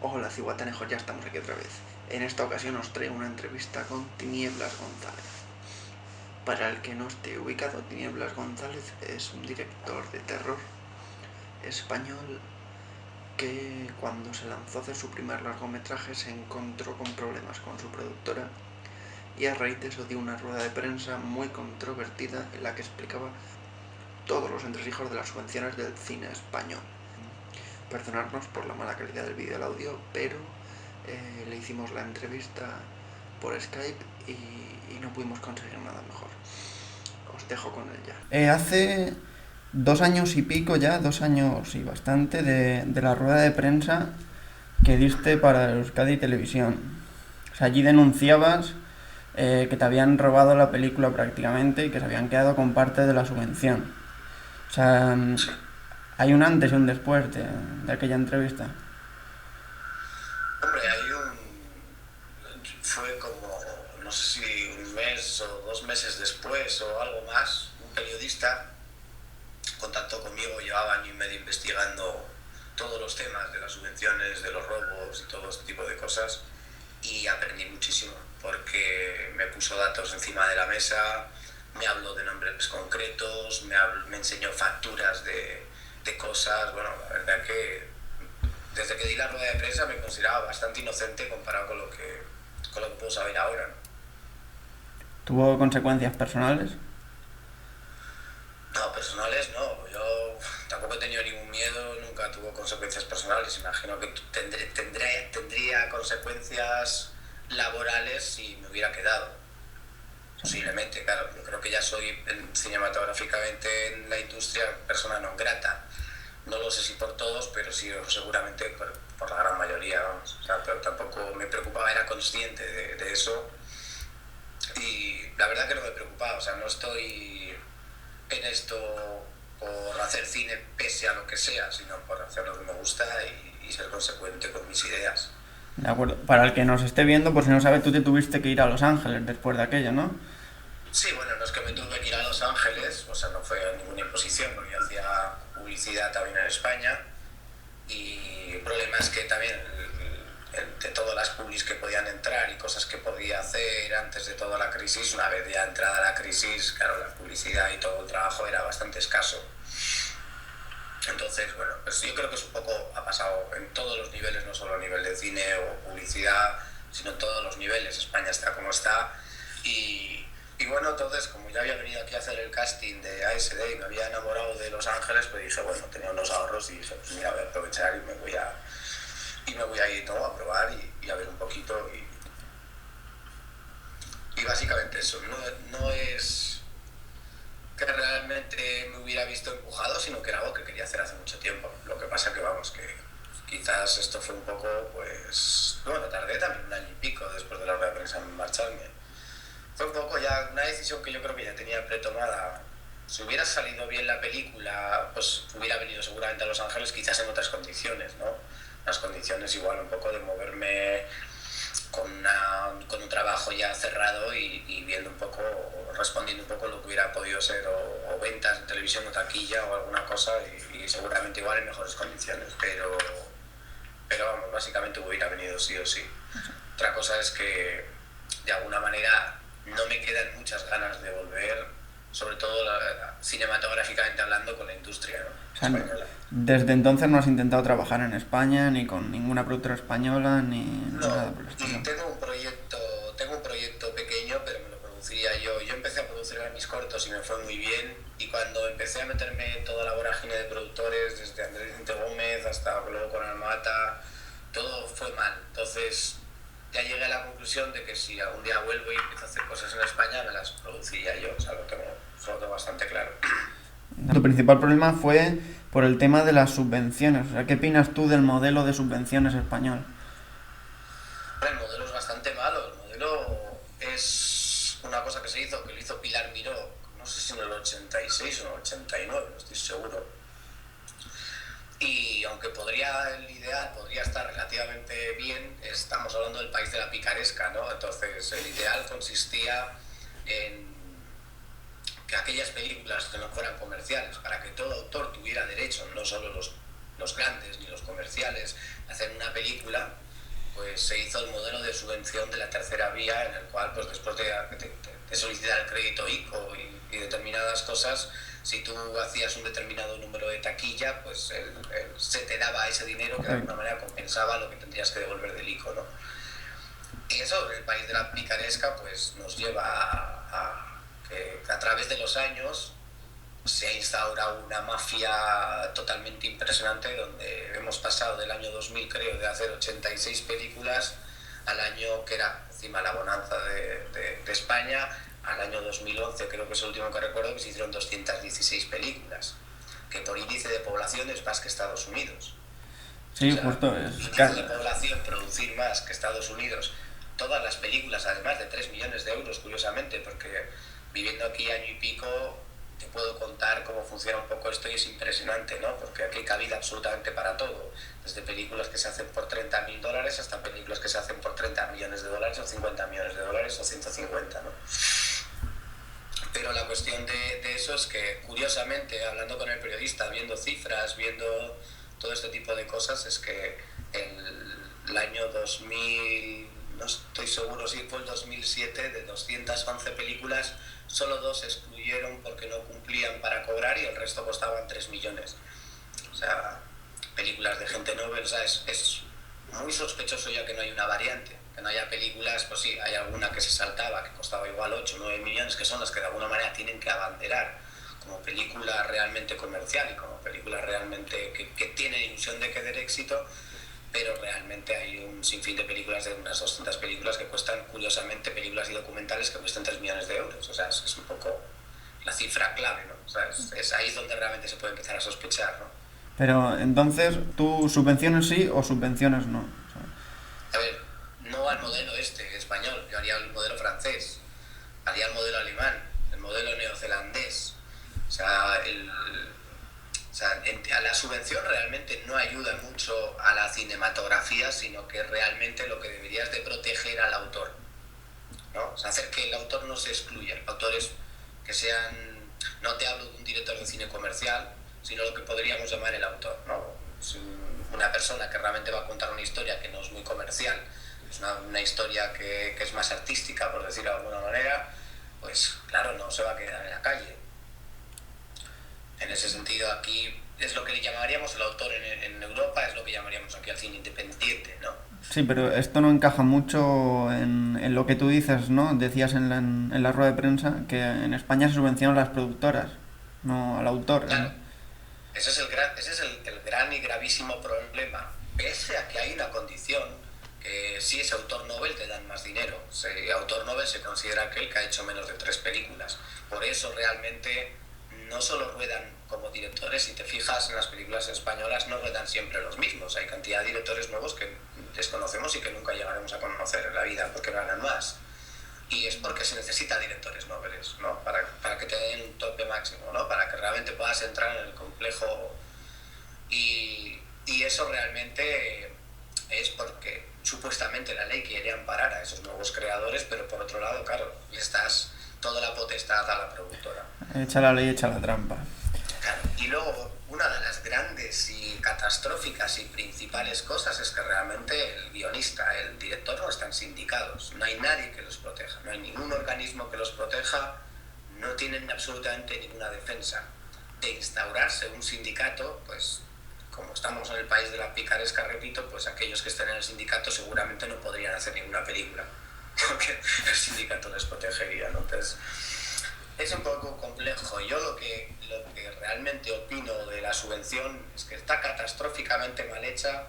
Hola ciguatanejos, ya estamos aquí otra vez. En esta ocasión os traigo una entrevista con Tinieblas González. Para el que no esté ubicado, Tinieblas González es un director de terror español que cuando se lanzó a hacer su primer largometraje se encontró con problemas con su productora y a raíz de eso dio una rueda de prensa muy controvertida en la que explicaba todos los entresijos de las subvenciones del cine español. Perdonadnos por la mala calidad del vídeo y el audio, pero le hicimos la entrevista por Skype y no pudimos conseguir nada mejor. Os dejo con él ya. Hace 2 años y pico ya, 2 años y bastante, de la rueda de prensa que diste para Euskadi Televisión. O sea, allí denunciabas que te habían robado la película prácticamente y que se habían quedado con parte de la subvención. O sea, hay un antes y un después de aquella entrevista. Hombre, fue como, no sé si un mes o 2 meses después o algo más, un periodista contactó conmigo, llevaba año y medio investigando todos los temas de las subvenciones, de los robos y todo este tipo de cosas, y aprendí muchísimo, porque me puso datos encima de la mesa, me habló de nombres concretos, me enseñó facturas de cosas. Bueno, la verdad que desde que di la rueda de prensa me consideraba bastante inocente comparado con lo que puedo saber ahora, ¿no? ¿Tuvo consecuencias personales? No, personales no. Yo tampoco he tenido ningún miedo, nunca tuvo consecuencias personales. Imagino que tendría consecuencias laborales si me hubiera quedado. Posiblemente, claro. Yo creo que ya soy cinematográficamente en la industria persona non grata. No lo sé si por todos, pero sí seguramente por la gran mayoría, vamos. O sea, pero tampoco me preocupaba, era consciente de eso. Y la verdad que no me preocupaba, o sea, no estoy en esto por hacer cine pese a lo que sea, sino por hacer lo que me gusta y ser consecuente con mis ideas. De acuerdo. Para el que nos esté viendo, por si no sabe, tú te tuviste que ir a Los Ángeles después de aquello, ¿no? Sí, bueno, no es que me tuve que ir a Los Ángeles, o sea, no fue ninguna imposición, porque yo hacía publicidad también en España, y el problema es que también de todas las publis que podían entrar y cosas que podía hacer antes de toda la crisis, una vez ya entrada la crisis, claro, la publicidad y todo el trabajo era bastante escaso. Entonces, bueno, pues yo creo que es un poco, ha pasado en todos los niveles, no solo a nivel de cine o publicidad, sino en todos los niveles. España está como está. Y bueno, entonces, como ya había venido aquí a hacer el casting de ASD y me había enamorado de Los Ángeles, pues dije, bueno, tenía unos ahorros y dije, pues mira, voy a aprovechar y me voy a ir, ¿no?, a probar y a ver un poquito. Y básicamente eso, no es que realmente me hubiera visto empujado, sino que era algo que quería hacer hace mucho tiempo. Lo que pasa que, vamos, que quizás esto fue un poco, pues, bueno, tardé también un año y pico después de la rueda de prensa en marcharme. Fue un poco ya una decisión que yo creo que ya tenía pretomada. Si hubiera salido bien la película, pues hubiera venido seguramente a Los Ángeles, quizás en otras condiciones, ¿no? Las condiciones igual un poco de moverme con un trabajo ya cerrado y viendo un poco, respondiendo un poco lo que hubiera podido ser o ventas en televisión o taquilla o alguna cosa, y seguramente igual en mejores condiciones, pero vamos, básicamente hubiera venido sí o sí. Otra cosa es que de alguna manera no me quedan muchas ganas de volver, sobre todo cinematográficamente hablando, con la industria, ¿no?, O sea, española. desde entonces no has intentado trabajar en España, ni con ninguna productora española, ni nada No, por el estilo. tengo un proyecto pequeño, pero me lo produciría yo. Yo empecé a producir mis cortos y me fue muy bien. Y cuando empecé a meterme en toda la vorágine de productores, desde Andrés Cinto Gómez hasta luego con Almata, todo fue mal. Entonces ya llegué a la conclusión de que si algún día vuelvo y empiezo a hacer cosas en España, me las produciría yo. O sea, lo tengo bastante claro. Tu principal problema fue por el tema de las subvenciones. O sea, ¿qué opinas tú del modelo de subvenciones español? El modelo es bastante malo. El modelo es una cosa que lo hizo Pilar Miró, no sé si en el 86 o en el 89, no estoy seguro. Y aunque el ideal podría estar relativamente bien, estamos hablando del país de la picaresca, ¿no? Entonces el ideal consistía en que aquellas películas que no fueran comerciales, para que todo autor tuviera derecho, no solo los grandes ni los comerciales hacen una película, pues se hizo el modelo de subvención de la tercera vía, en el cual pues después de solicitar el crédito ICO y determinadas cosas, si tú hacías un determinado número de taquilla, pues se te daba ese dinero que de alguna manera compensaba lo que tendrías que devolver del ICO, ¿no? Y eso, el país de la picaresca, pues nos lleva a que a través de los años se ha instaurado una mafia totalmente impresionante, donde hemos pasado del año 2000, creo, de hacer 86 películas, al año que era encima la bonanza de España, al año 2011, creo que es el último que recuerdo, que se hicieron 216 películas, que por índice de población es más que Estados Unidos. Sí, O sea, justo índice de población, producir más que Estados Unidos, todas las películas, además de 3 millones de euros, curiosamente, porque viviendo aquí año y pico te puedo contar cómo funciona un poco esto y es impresionante, ¿no? Porque aquí hay cabida absolutamente para todo, desde películas que se hacen por $30.000 hasta películas que se hacen por $30 millones o $50 millones o 150, ¿no? Pero la cuestión de eso es que, curiosamente, hablando con el periodista, viendo cifras, viendo todo este tipo de cosas, es que el año 2000, no estoy seguro si fue el 2007, de 211 películas, solo 2 excluyeron porque no cumplían para cobrar y el resto costaban 3 millones. O sea, películas de gente noble, o sea, es muy sospechoso ya que no hay una variante, que no haya películas, pues sí, hay alguna que se saltaba, que costaba igual 8 o 9 millones, que son las que de alguna manera tienen que abanderar como película realmente comercial y como películas realmente que tienen ilusión de tener éxito, pero realmente hay un sinfín de películas, de unas 200 películas que cuestan, curiosamente, películas y documentales que cuestan 3 millones de euros. O sea, es un poco la cifra clave, ¿no? O sea, es ahí donde realmente se puede empezar a sospechar, ¿no? Pero entonces, ¿tú subvenciones sí o subvenciones no? O sea, A ver, no al modelo español, yo haría el modelo francés, haría el modelo alemán, el modelo neozelandés. O sea, a la subvención realmente no ayuda mucho a la cinematografía, sino que realmente lo que deberías de proteger al autor, ¿no? O sea, hacer que el autor no se excluya. Autores que sean, no te hablo de un director de cine comercial, sino lo que podríamos llamar el autor, ¿no? Es una persona que realmente va a contar una historia que no es muy comercial, es una historia que es más artística, por decirlo de alguna manera, pues claro, no se va a quedar en la calle. En ese sentido, aquí es lo que llamaríamos el autor en Europa, es lo que llamaríamos aquí al cine independiente, ¿no? sí, pero esto no encaja mucho en lo que tú dices, ¿no? Decías en la rueda de prensa que en España se subvencionan las productoras, no al autor. Claro, ese es el gran y gravísimo problema. Pese a que hay una condición, que si es autor Nobel te dan más dinero. Si autor Nobel se considera aquel que ha hecho menos de 3 películas. Por eso realmente no solo ruedan como directores, si te fijas en las películas españolas no ruedan siempre los mismos. Hay cantidad de directores nuevos que desconocemos y que nunca llegaremos a conocer en la vida porque ganan más. Y es porque se necesita directores nobles, ¿no? Para que te den un tope máximo, ¿no? Para que realmente puedas entrar en el complejo. Y eso realmente es porque supuestamente la ley quiere amparar a esos nuevos creadores, pero por otro lado, claro, le estás toda la potestad a la productora. Echa la ley, echa la trampa. Claro. Y luego, una de las grandes y catastróficas y principales cosas es que realmente el guionista, el director no están sindicados, no hay nadie que los proteja, no hay ningún organismo que los proteja, no tienen absolutamente ninguna defensa. De instaurarse un sindicato, pues como estamos en el país de la picaresca, repito, pues aquellos que estén en el sindicato seguramente no podrían hacer ninguna película, porque el sindicato les protegería, ¿no? Entonces, es un poco complejo. Yo lo que realmente opino de la subvención es que está catastróficamente mal hecha,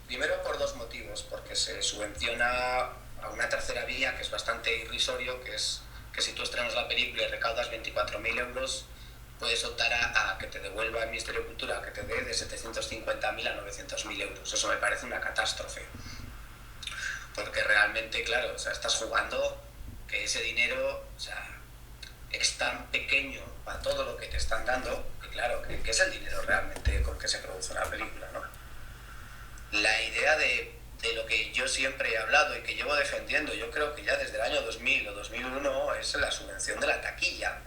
primero por 2 motivos, porque se subvenciona a una tercera vía que es bastante irrisorio, que es que si tú estrenas la película y recaudas 24.000 euros, puedes optar a que te devuelva el Ministerio de Cultura, que te dé de 750.000 a 900.000 euros. Eso me parece una catástrofe. Porque realmente, claro, o sea, estás jugando que ese dinero, o sea, es tan pequeño para todo lo que te están dando, que claro, que es el dinero realmente con que se produce una película, ¿no? La idea de lo que yo siempre he hablado y que llevo defendiendo, yo creo que ya desde el año 2000 o 2001, es la subvención de la taquilla.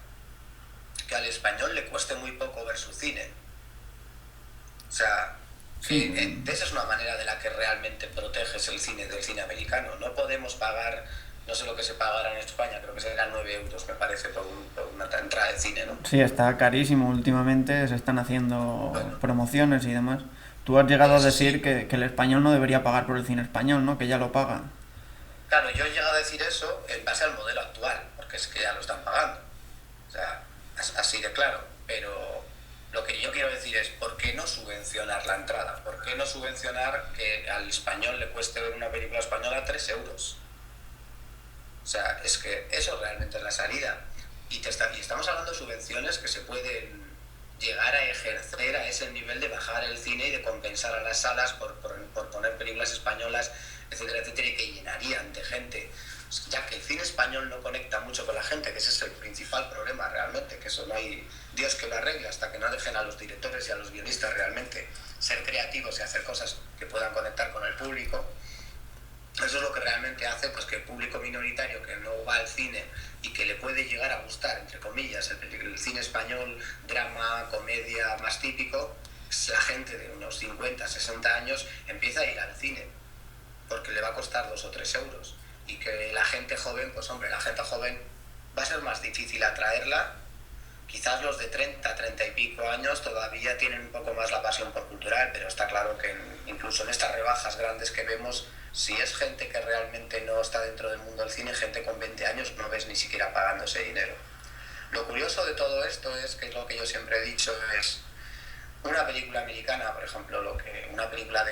Que al español le cueste muy poco ver su cine. O sea, Sí, Esa es una manera de la que realmente proteges el cine del cine americano. No podemos pagar, no sé lo que se pagará en España, creo que serán 9 euros, me parece, por una entrada de cine, ¿no? sí, está carísimo últimamente, se están haciendo Bueno, promociones y demás. Tú has llegado a decir sí. que el español no debería pagar por el cine español, ¿no? Que ya lo paga. Claro, yo he llegado a decir eso en base al modelo actual, porque es que ya lo están pagando. O sea, así de claro. Pero lo que yo quiero decir es, ¿por qué no subvencionar la entrada? ¿Por qué no subvencionar que al español le cueste ver una película española 3 euros? O sea, es que eso realmente es la salida. Y estamos hablando de subvenciones que se pueden llegar a ejercer a ese nivel de bajar el cine y de compensar a las salas por poner películas españolas, etcétera, etcétera, y que llenarían de gente. Ya que el cine español no conecta mucho con la gente, que ese es el principal problema realmente, que eso no hay Dios que lo arregle hasta que no dejen a los directores y a los guionistas realmente ser creativos y hacer cosas que puedan conectar con el público. Eso es lo que realmente hace pues, que el público minoritario que no va al cine y que le puede llegar a gustar, entre comillas, el cine español, drama, comedia más típico, la gente de unos 50, 60 años empieza a ir al cine porque le va a costar 2 o 3 euros. Y que la gente joven, pues hombre, la gente joven va a ser más difícil atraerla. Quizás los de 30, 30 y pico años todavía tienen un poco más la pasión por cultural, pero está claro que incluso en estas rebajas grandes que vemos, si es gente que realmente no está dentro del mundo del cine, gente con 20 años no ves ni siquiera pagando ese dinero. Lo curioso de todo esto es que lo que yo siempre he dicho es una película americana, por ejemplo, una película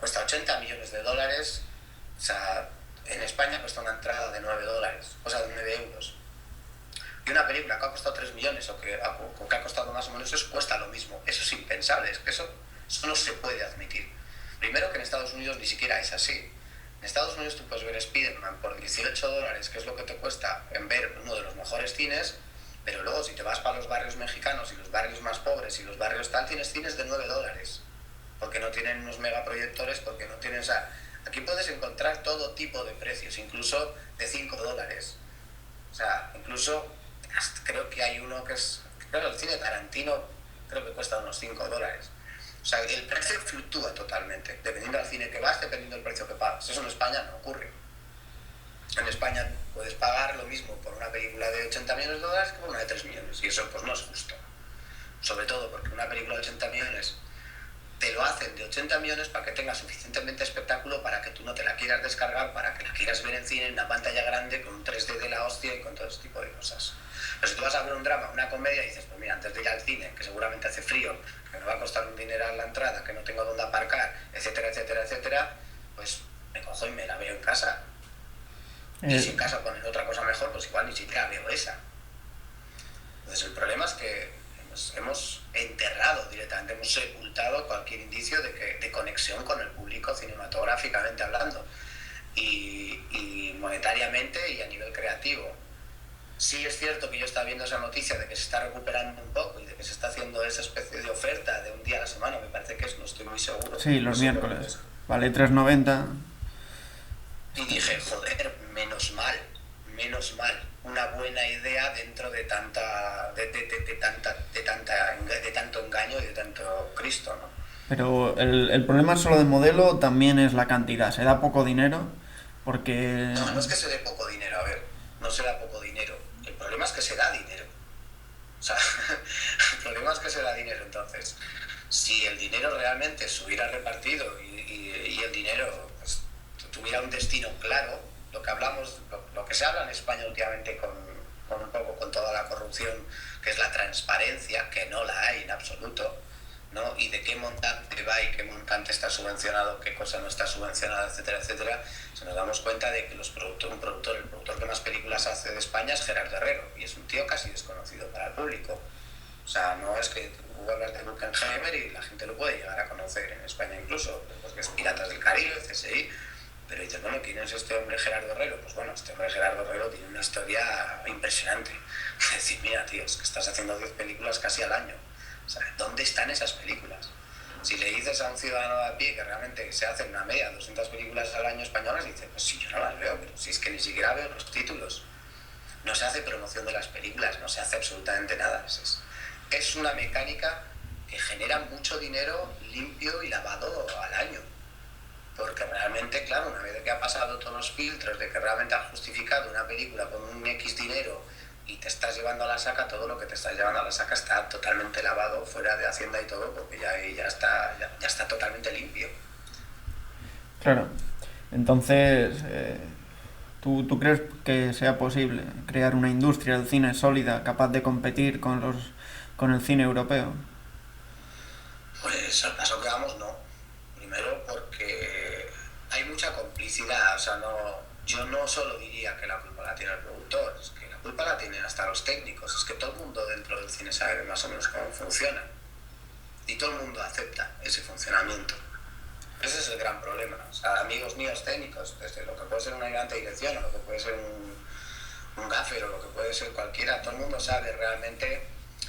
cuesta 80 millones de dólares, o sea, en España cuesta una entrada de 9 dólares, o sea, de 9 euros. Y una película que ha costado 3 millones o que ha costado más o menos eso cuesta lo mismo. Eso es impensable, es que eso no se puede admitir. Primero que en Estados Unidos ni siquiera es así. En Estados Unidos tú puedes ver Spider-Man por 18 dólares, que es lo que te cuesta en ver uno de los mejores cines, pero luego si te vas para los barrios mexicanos y los barrios más pobres y los barrios tal, tienes cines de 9 dólares. Porque no tienen unos megaproyectores, porque no tienen... O sea, aquí puedes encontrar todo tipo de precios, incluso de 5 dólares. O sea, incluso creo que hay uno que es... Claro, el cine Tarantino creo que cuesta unos 5 dólares. O sea, el precio fluctúa totalmente, dependiendo del cine que vas, dependiendo del precio que pagas. Eso en España no ocurre. En España puedes pagar lo mismo por una película de 80 millones de dólares que por una de 3 millones. Y eso pues no es justo. Sobre todo porque una película de 80 millones te lo hacen de 80 millones para que tenga suficientemente espectáculo para que tú no te la quieras descargar, para que la quieras ver en cine, en una pantalla grande, con un 3D de la hostia y con todo ese tipo de cosas. Pero si tú vas a ver un drama, una comedia, y dices, pues mira, antes de ir al cine, que seguramente hace frío, que me va a costar un dineral la entrada, que no tengo dónde aparcar, etcétera, etcétera, etcétera, pues me cojo y me la veo en casa. Y si en casa ponen otra cosa mejor, pues igual ni siquiera veo esa. Entonces el problema es que hemos enterrado directamente, hemos sepultado cualquier indicio de conexión con el público cinematográficamente hablando y monetariamente y a nivel creativo. Sí es cierto que yo estaba viendo esa noticia de que se está recuperando un poco y de que se está haciendo esa especie de oferta de un día a la semana, me parece que es, no estoy muy seguro. Sí, No los sé miércoles. Vale, 3,90. y dije, joder, menos mal, una buena idea dentro de tanto engaño y de tanto Cristo, ¿no? Pero el problema es solo de modelo, también es la cantidad. Se da poco dinero porque... No, no es que se dé poco dinero, a ver, no se da poco dinero, el problema es que se da dinero. O sea, el problema es que se da dinero, entonces, si el dinero realmente se hubiera repartido y el dinero pues, tuviera un destino claro, lo que hablamos, lo que se habla en España últimamente un poco con toda la corrupción, que es la transparencia, que no la hay en absoluto, ¿no? Y de qué montante va y qué montante está subvencionado, qué cosa no está subvencionada, etcétera, etcétera, se nos damos cuenta de que el productor que más películas hace de España es Gerardo Herrero, y es un tío casi desconocido para el público. O sea, no es que tú hablas de Buckenheimer y la gente lo puede llegar a conocer en España incluso, porque es Piratas del Caribe, CSI, pero dices, bueno, ¿quién es este hombre Gerardo Herrero? Pues bueno, este hombre Gerardo Herrero tiene una historia impresionante. Es decir, mira, tío, es que estás haciendo 10 películas casi al año. O sea, ¿dónde están esas películas? Si le dices a un ciudadano de a pie que realmente se hacen una media 200 películas al año españolas, dice, pues sí, yo no las veo, pero si es que ni siquiera veo los títulos. No se hace promoción de las películas, no se hace absolutamente nada. Es una mecánica que generan mucho dinero limpio y lavado al año. Porque realmente, claro, una vez que ha pasado todos los filtros de que realmente has justificado una película con un X dinero y te estás llevando a la saca, todo lo que te estás llevando a la saca está totalmente lavado fuera de Hacienda y todo, porque ya está totalmente limpio. Claro. Entonces, ¿tú crees que sea posible crear una industria del cine sólida capaz de competir con el cine europeo? Pues al paso que vamos, no. Primero porque hay mucha complicidad, o sea, yo no solo diría que la culpa la tiene el productor, es que la culpa la tienen hasta los técnicos, es que todo el mundo dentro del cine sabe más o menos cómo funciona y todo el mundo acepta ese funcionamiento. Ese es el gran problema. O sea, amigos míos técnicos, desde lo que puede ser una ayudante de dirección o lo que puede ser un gaffer o lo que puede ser cualquiera, todo el mundo sabe realmente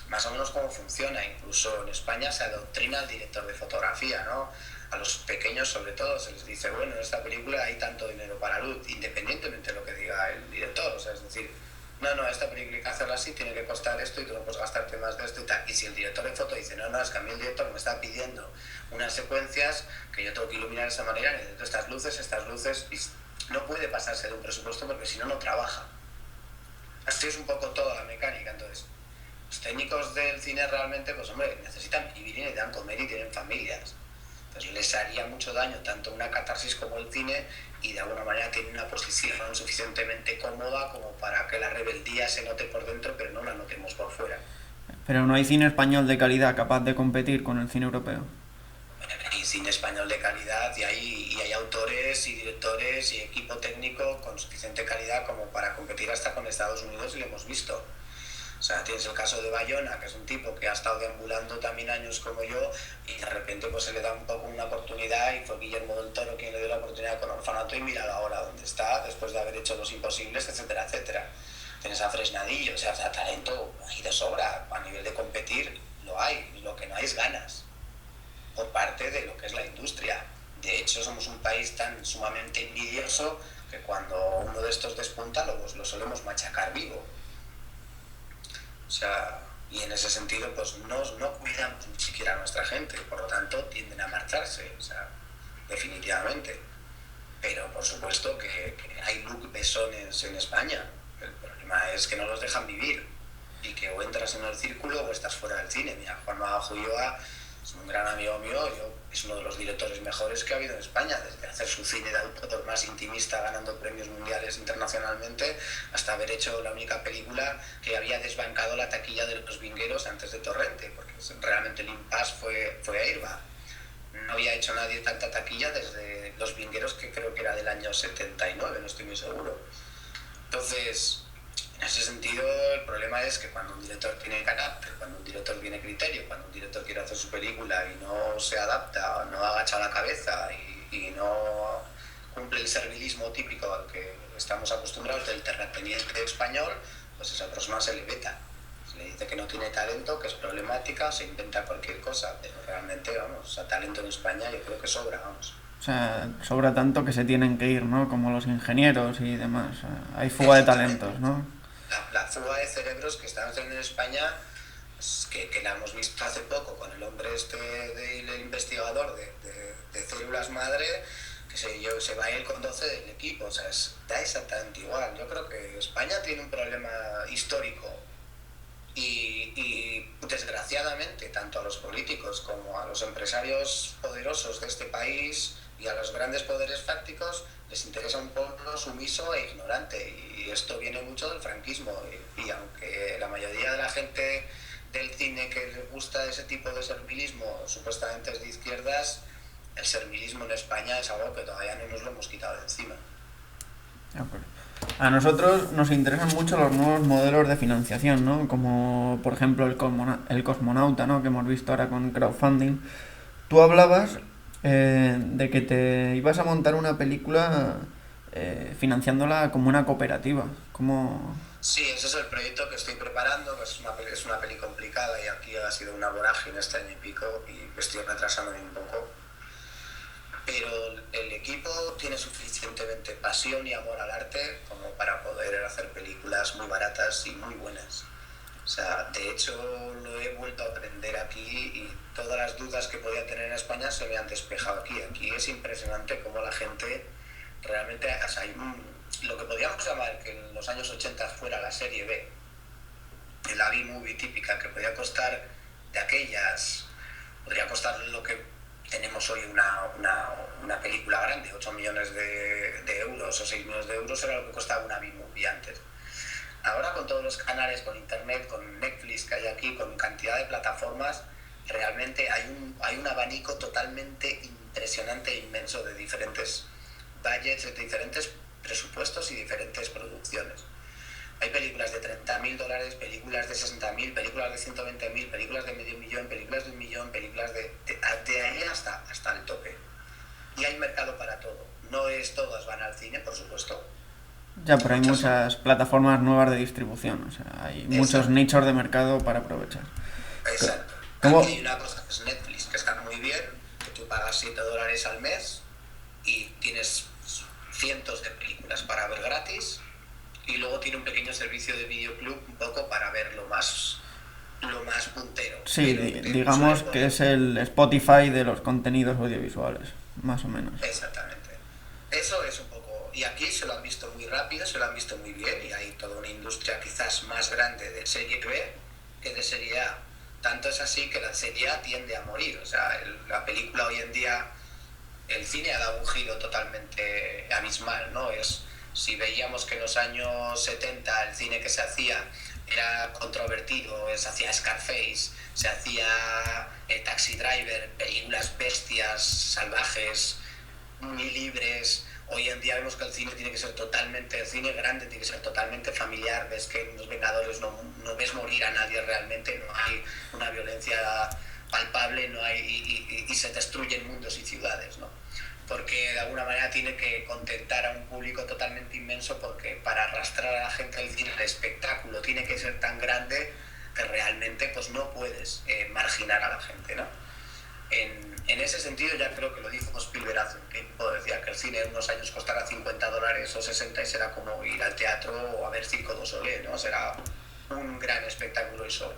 más o menos cómo funciona. Incluso en España se adoctrina al director de fotografía, ¿no? A los pequeños sobre todo se les dice, bueno, en esta película hay tanto dinero para luz, independientemente de lo que diga el director. O sea, es decir, no, esta película hay que hacerla así, tiene que costar esto y tú no puedes gastarte más de esto y tal. Y si el director de foto dice, no, es que a mí el director me está pidiendo unas secuencias que yo tengo que iluminar de esa manera, necesito estas luces, y no puede pasarse de un presupuesto porque si no, no trabaja. Así es un poco toda la mecánica. Entonces, los técnicos del cine realmente, pues hombre, necesitan vivir y necesitan comer y tienen familias. Entonces les haría mucho daño tanto una catarsis como el cine y de alguna manera tienen una posición suficientemente cómoda como para que la rebeldía se note por dentro pero no la notemos por fuera. Pero no hay cine español de calidad capaz de competir con el cine europeo. Hay cine español de calidad y hay autores y directores y equipo técnico con suficiente calidad como para competir hasta con Estados Unidos y lo hemos visto. O sea, tienes el caso de Bayona, que es un tipo que ha estado deambulando también años como yo y de repente pues se le da un poco una oportunidad y fue Guillermo del Toro quien le dio la oportunidad con Orfanato y mira ahora dónde está después de haber hecho Los Imposibles, etcétera, etcétera. Tienes a Fresnadillo, o sea, talento hay de sobra, a nivel de competir lo hay, lo que no hay es ganas por parte de lo que es la industria. De hecho, somos un país tan sumamente envidioso que cuando uno de estos despunta lo solemos machacar vivo. O sea, y en ese sentido pues no cuidamos ni siquiera a nuestra gente, por lo tanto tienden a marcharse, o sea, definitivamente. Pero por supuesto que hay Luc Bessones en España, el problema es que no los dejan vivir y que o entras en el círculo o estás fuera del cine. Mira, Juanma Ulloa es un gran amigo mío, es uno de los directores mejores que ha habido en España, desde hacer su cine de autor más intimista ganando premios mundiales internacionalmente hasta haber hecho la única película que había desbancado la taquilla de Los Vingueros antes de Torrente, porque realmente el impasse fue Airba. No había hecho nadie tanta taquilla desde Los Vingueros, que creo que era del año 79, no estoy muy seguro. Entonces, en ese sentido, el problema es que cuando un director tiene carácter, cuando un director tiene criterio, cuando un director quiere hacer su película y no se adapta, no agacha la cabeza y no cumple el servilismo típico al que estamos acostumbrados del terrateniente español, pues esa persona se le veta. Se le dice que no tiene talento, que es problemática, se inventa cualquier cosa, pero realmente, vamos, a talento en España yo creo que sobra, vamos. O sea, sobra tanto que se tienen que ir, ¿no? Como los ingenieros y demás. Hay fuga de talentos, ¿no? La fuga de cerebros que están haciendo en España, pues, que la hemos visto hace poco con el hombre el investigador de células madre, que se va a ir con 12 del equipo, o sea, da exactamente igual. Yo creo que España tiene un problema histórico y desgraciadamente tanto a los políticos como a los empresarios poderosos de este país y a los grandes poderes fácticos les interesa un pueblo sumiso e ignorante, y esto viene mucho del franquismo, y aunque la mayoría de la gente del cine que les gusta ese tipo de servilismo supuestamente es de izquierdas, el servilismo en España es algo que todavía no nos lo hemos quitado de encima. A nosotros nos interesan mucho los nuevos modelos de financiación, ¿no? Como por ejemplo el Cosmonauta, ¿no? Que hemos visto ahora con crowdfunding. Tú hablabas de que te ibas a montar una película financiándola como una cooperativa. ¿Cómo? Sí, ese es el proyecto que estoy preparando, pues es una peli complicada y aquí ha sido una vorágine este año y pico y estoy retrasándome un poco. Pero el equipo tiene suficientemente pasión y amor al arte como para poder hacer películas muy baratas y muy buenas. O sea, de hecho lo he vuelto a aprender aquí y todas las dudas que podía tener en España se me han despejado aquí. Aquí es impresionante cómo la gente realmente, o sea, lo que podríamos llamar que en los años 80 fuera la serie B, la B-movie típica, que podía costar de aquellas, podría costar lo que tenemos hoy una película grande, 8 millones de euros o 6 millones de euros era lo que costaba una B-movie antes. Ahora con todos los canales, con internet, con Netflix que hay aquí, con cantidad de plataformas, realmente hay un abanico totalmente impresionante e inmenso de diferentes budgets, de diferentes presupuestos y diferentes producciones. Hay películas de $30.000, películas de $60.000, películas de $120.000, películas de $500.000, películas de $1 millón, películas de ahí hasta el tope. Y hay mercado para todo. No es todas van al cine, por supuesto. Ya, pero hay muchas plataformas nuevas de distribución, o sea, hay muchos nichos de mercado para aprovechar. Exacto. ¿Cómo? Aquí hay una cosa que es Netflix, que está muy bien, que tú pagas $7 al mes y tienes cientos de películas para ver gratis, y luego tiene un pequeño servicio de videoclub un poco para ver lo más puntero. Sí, digamos que es el Spotify de los contenidos audiovisuales, más o menos. Exactamente. Eso es un poco... Y aquí se lo han visto muy rápido, se lo han visto muy bien, y hay toda una industria quizás más grande de serie B que de serie A. Tanto es así que la serie A tiende a morir. O sea, la película hoy en día, el cine ha dado un giro totalmente abismal, ¿no? Si veíamos que en los años 70 el cine que se hacía era controvertido, se hacía Scarface, se hacía Taxi Driver, películas bestias, salvajes, muy libres. Hoy en día vemos que el cine tiene que ser totalmente, el cine grande tiene que ser totalmente familiar. Ves que en Los Vengadores no ves morir a nadie realmente, no hay una violencia palpable, no hay, y se destruyen mundos y ciudades, ¿no? Porque de alguna manera tiene que contentar a un público totalmente inmenso, porque para arrastrar a la gente al cine, el espectáculo tiene que ser tan grande que realmente pues no puedes marginar a la gente, ¿no? En ese sentido ya creo que lo dijo Spielberg hace un tiempo, decía que el cine en unos años costará $50 o 60 y será como ir al teatro o a ver Circo du Soleil, ¿no? Será un gran espectáculo y solo.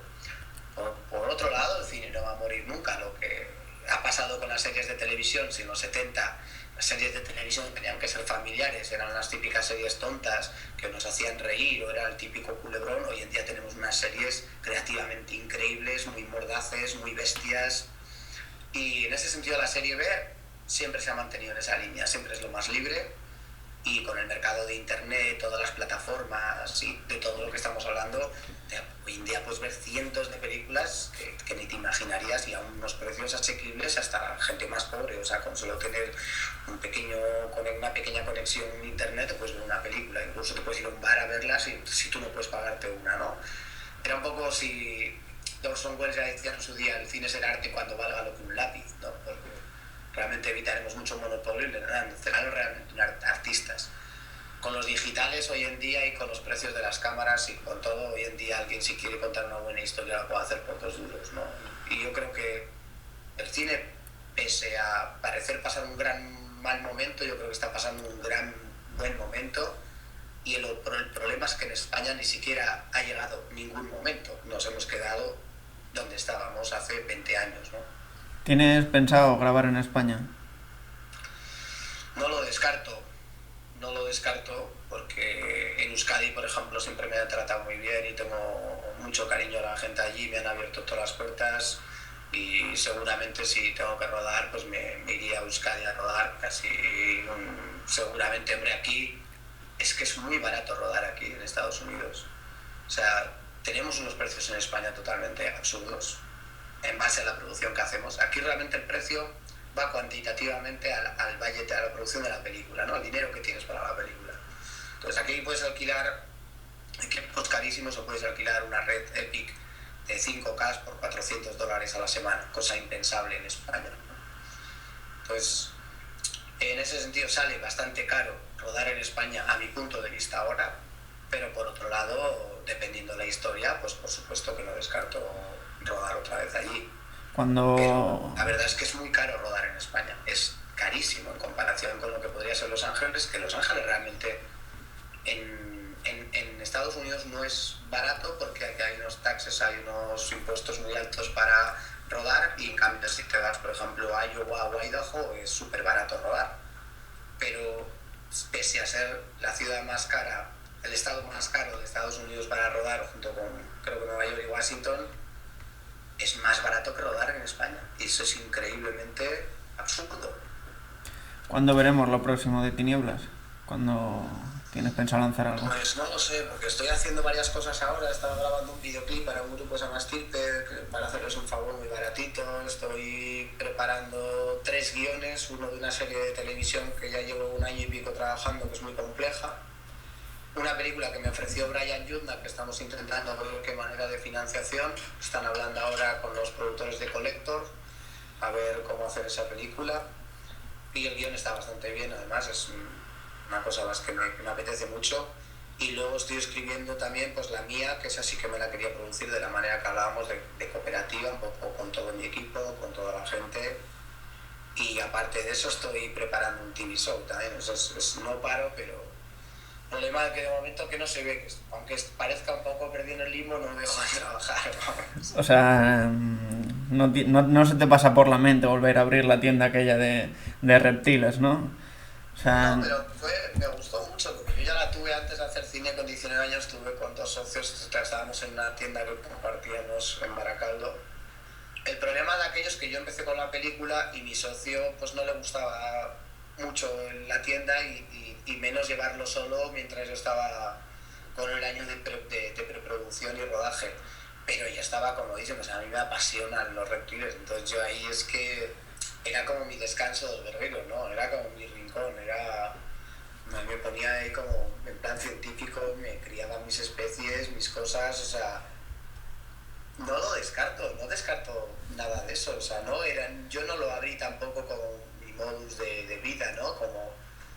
Por otro lado, el cine no va a morir nunca. Lo que ha pasado con las series de televisión, si en los 70 las series de televisión tenían que ser familiares, eran las típicas series tontas que nos hacían reír o era el típico culebrón, hoy en día tenemos unas series creativamente increíbles, muy mordaces, muy bestias, y en ese sentido la serie B siempre se ha mantenido en esa línea, siempre es lo más libre, y con el mercado de internet, todas las plataformas y de todo lo que estamos hablando, hoy en día puedes ver cientos de películas que ni te imaginarías, y a unos precios asequibles hasta la gente más pobre. O sea, con solo tener una pequeña conexión en internet, puedes ver una película, incluso te puedes ir a un bar a verla si tú no puedes pagarte una, ¿no? Era un poco si Orson Welles ya decía en su día, el cine será arte cuando valga lo que un lápiz, ¿no? Porque realmente evitaremos mucho monopolio y le darán realmente artistas. Con los digitales hoy en día y con los precios de las cámaras y con todo, hoy en día alguien si quiere contar una buena historia la puede hacer por $2, ¿no? Y yo creo que el cine, pese a parecer pasar un gran mal momento, yo creo que está pasando un gran buen momento, y el problema es que en España ni siquiera ha llegado ningún momento. Nos hemos quedado donde estábamos hace 20 años, ¿no? ¿Tienes pensado grabar en España? No lo descarto porque en Euskadi, por ejemplo, siempre me han tratado muy bien y tengo mucho cariño a la gente allí, me han abierto todas las puertas, y seguramente si tengo que rodar, pues me iría a Euskadi a rodar seguramente, hombre, aquí es que es muy barato rodar aquí en Estados Unidos. O sea, tenemos unos precios en España totalmente absurdos en base a la producción que hacemos. Aquí realmente el precio va cuantitativamente al budget, a la producción de la película, ¿no? Al dinero que tienes para la película. Entonces aquí puedes alquilar equipos carísimos o puedes alquilar una red Epic de 5K por $400 a la semana, cosa impensable en España, ¿no? Entonces, en ese sentido sale bastante caro rodar en España, a mi punto de vista ahora, pero por otro lado, dependiendo de la historia, pues por supuesto que no descarto rodar otra vez allí. Pero la verdad es que es muy caro rodar en España, es carísimo en comparación con lo que podría ser Los Ángeles, que Los Ángeles realmente en en Estados Unidos no es barato porque aquí hay unos taxes, hay unos impuestos muy altos para rodar, y en cambio si te vas, por ejemplo, a Iowa o Idaho, es súper barato rodar. Pero pese a ser la ciudad más cara, el estado más caro de Estados Unidos para rodar, junto con creo que Nueva York y Washington, es más barato que rodar en España. Y eso es increíblemente absurdo. ¿Cuándo veremos lo próximo de Tinieblas? ¿Cuándo tienes pensado lanzar algo? Pues no lo sé, porque estoy haciendo varias cosas ahora. Estaba grabando un videoclip para un grupo que se llama Stirpe, para hacerles un favor muy baratito. Estoy preparando 3 guiones, uno de una serie de televisión que ya llevo 1 año y pico trabajando, que es muy compleja. Una película que me ofreció Brian Yudna, que estamos intentando ver qué manera de financiación. Están hablando ahora con los productores de Collector a ver cómo hacer esa película. Y el guión está bastante bien, además es una cosa más que me apetece mucho. Y luego estoy escribiendo también pues la mía, que esa sí que me la quería producir de la manera que hablábamos, de cooperativa, un poco con todo mi equipo, con toda la gente. Y aparte de eso estoy preparando un TV show también, no paro, pero el problema es que de momento que no se ve, que aunque parezca un poco perdido en el limbo, no me dejo de trabajar. Vamos. O sea, no se te pasa por la mente volver a abrir la tienda aquella de reptiles, ¿no? O sea, No, pero me gustó mucho, porque yo ya la tuve antes de hacer cine con 19 años, estuve con 2 socios, estábamos en una tienda que compartíamos en Baracaldo. El problema de aquello es que yo empecé con la película y mi socio pues no le gustaba mucho la tienda y menos llevarlo solo mientras yo estaba con el año de preproducción y rodaje. Pero ya estaba comodísimo, o sea, a mí me apasionan los reptiles, entonces yo ahí es que era como mi descanso del guerrero, ¿no? Era como mi rincón, me ponía ahí como en plan científico, me criaba mis especies, mis cosas, o sea, no lo descarto, no descarto nada de eso, o sea, yo no lo abrí tampoco como mi modus de vida, ¿no?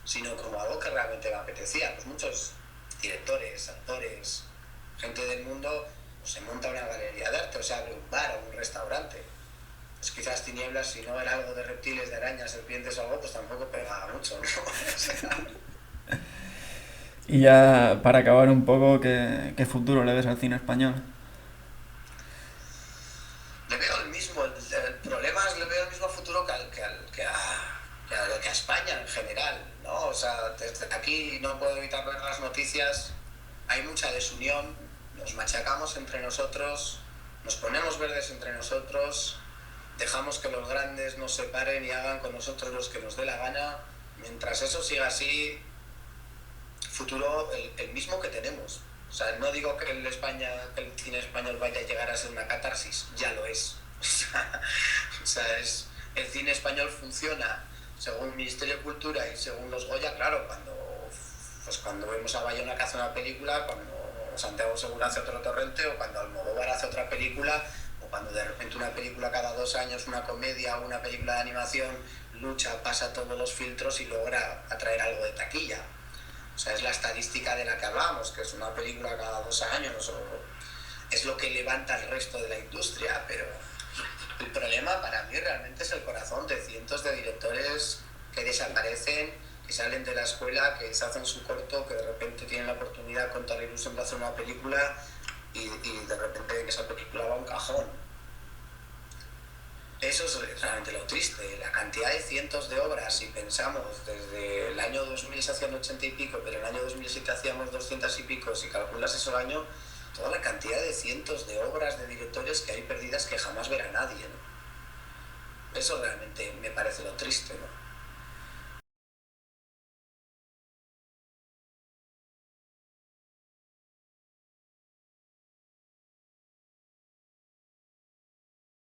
Sino como algo que realmente me apetecía. Pues muchos directores, actores, gente del mundo, pues se monta una galería de arte, o se abre un bar o un restaurante. Pues quizás Tinieblas, si no era algo de reptiles, de arañas, serpientes o algo, pues tampoco pegaba mucho, ¿no? O sea, y ya para acabar un poco, ¿qué futuro le ves al cine español? le veo el mismo, el problema es le veo el mismo futuro que a España en general, ¿no? O sea, desde aquí no puedo evitar ver las noticias, hay mucha desunión, nos machacamos entre nosotros, nos ponemos verdes entre nosotros, dejamos que los grandes nos separen y hagan con nosotros los que nos dé la gana. Mientras eso siga así, futuro el mismo que tenemos. O sea, no digo que el cine español vaya a llegar a ser una catarsis, ya lo es. O sea, el cine español funciona según el Ministerio de Cultura y según los Goya, claro, cuando vemos a Bayona que hace una película, cuando Santiago Segura hace otro Torrente, o cuando Almodóvar hace otra película, o cuando de repente una película cada 2 años, una comedia o una película de animación, lucha, pasa todos los filtros y logra atraer algo de taquilla. O sea, es la estadística de la que hablamos, que es una película cada 2 años, o es lo que levanta el resto de la industria, pero el problema para mí realmente es el corazón de cientos de directores que desaparecen, que salen de la escuela, que se hacen su corto, que de repente tienen la oportunidad con toda la ilusión de hacer una película y de repente esa película va a un cajón. Eso es realmente lo triste, la cantidad de cientos de obras, si pensamos desde el año 2000 se hacían 80 y pico, pero en el año 2007 hacíamos 200 y pico, si calculas ese año, toda la cantidad de cientos de obras de directores que hay perdidas que jamás verá nadie, ¿no? Eso realmente me parece lo triste, ¿no?